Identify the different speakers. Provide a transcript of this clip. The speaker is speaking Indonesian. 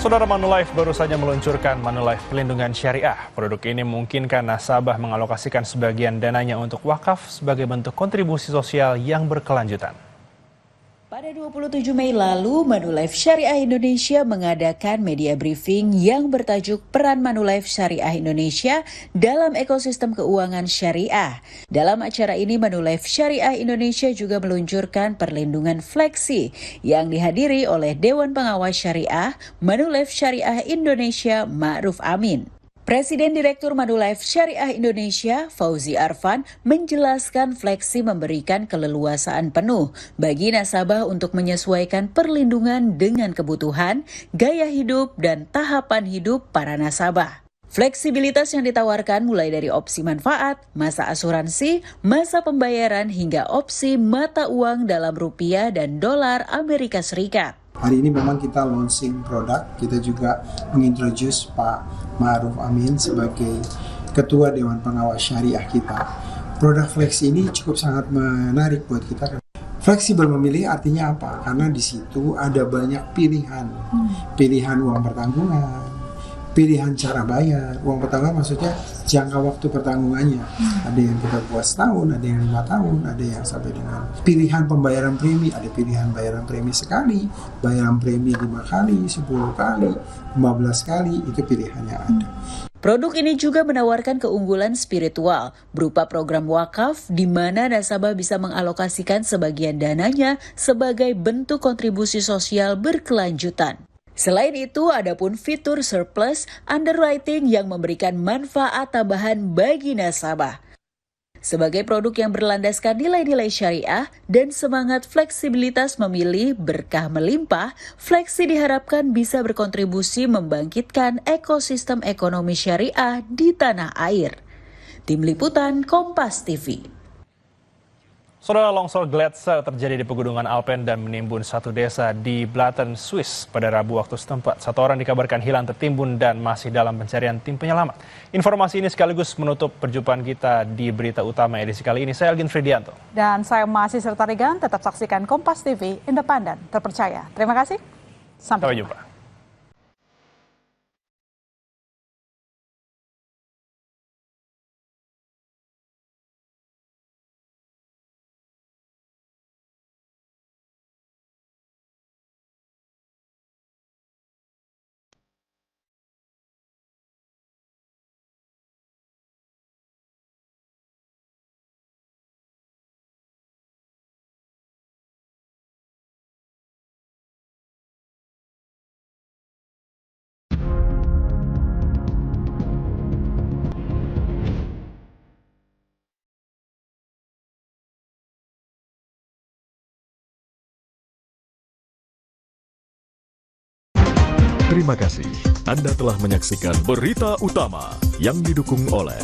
Speaker 1: Saudara, Manulife baru saja meluncurkan Manulife Pelindungan Syariah. Produk ini memungkinkan nasabah mengalokasikan sebagian dananya untuk wakaf sebagai bentuk kontribusi sosial yang berkelanjutan.
Speaker 2: Pada 27 Mei lalu, Manulife Syariah Indonesia mengadakan media briefing yang bertajuk Peran Manulife Syariah Indonesia dalam ekosistem keuangan syariah. Dalam acara ini, Manulife Syariah Indonesia juga meluncurkan perlindungan fleksi yang dihadiri oleh Dewan Pengawas Syariah Manulife Syariah Indonesia Ma'ruf Amin. Presiden Direktur Manulife Syariah Indonesia, Fauzi Arfan, menjelaskan fleksi memberikan keleluasaan penuh bagi nasabah untuk menyesuaikan perlindungan dengan kebutuhan, gaya hidup, dan tahapan hidup para nasabah. Fleksibilitas yang ditawarkan mulai dari opsi manfaat, masa asuransi, masa pembayaran, hingga opsi mata uang dalam rupiah dan dolar Amerika Serikat.
Speaker 3: Hari ini memang kita launching produk, kita juga mengintroduce Pak Ma'ruf Amin sebagai Ketua Dewan Pengawas Syariah kita. Produk fleksi ini cukup sangat menarik buat kita. Fleksibel memilih artinya apa? Karena di situ ada banyak pilihan. Pilihan uang pertanggungan, pilihan cara bayar. Uang pertanggungan maksudnya jangka waktu pertanggungannya. Ada yang kita buat setahun, ada yang 5 tahun, ada yang sampai dengan pilihan pembayaran premi. Ada pilihan bayaran premi sekali, bayaran premi 5 kali, 10 kali, 15 kali, itu pilihannya ada.
Speaker 2: Produk ini juga menawarkan keunggulan spiritual berupa program wakaf di mana nasabah bisa mengalokasikan sebagian dananya sebagai bentuk kontribusi sosial berkelanjutan. Selain itu, ada pun fitur surplus underwriting yang memberikan manfaat tambahan bagi nasabah. Sebagai produk yang berlandaskan nilai-nilai syariah dan semangat fleksibilitas memilih berkah melimpah, Fleksi diharapkan bisa berkontribusi membangkitkan ekosistem ekonomi syariah di tanah air. Tim Liputan Kompas TV.
Speaker 1: Saudara, longsor gletser terjadi di Pegunungan Alpen dan menimbun satu desa di Blatten, Swiss pada Rabu waktu setempat. Satu orang dikabarkan hilang tertimbun dan masih dalam pencarian tim penyelamat. Informasi ini sekaligus menutup perjumpaan kita di berita utama edisi kali ini. Saya Elgin Fridianto.
Speaker 4: Dan saya masih Serta Regan, tetap saksikan Kompas TV, independen, terpercaya. Terima kasih, sampai jumpa.
Speaker 5: Terima kasih Anda telah menyaksikan Berita Utama yang didukung oleh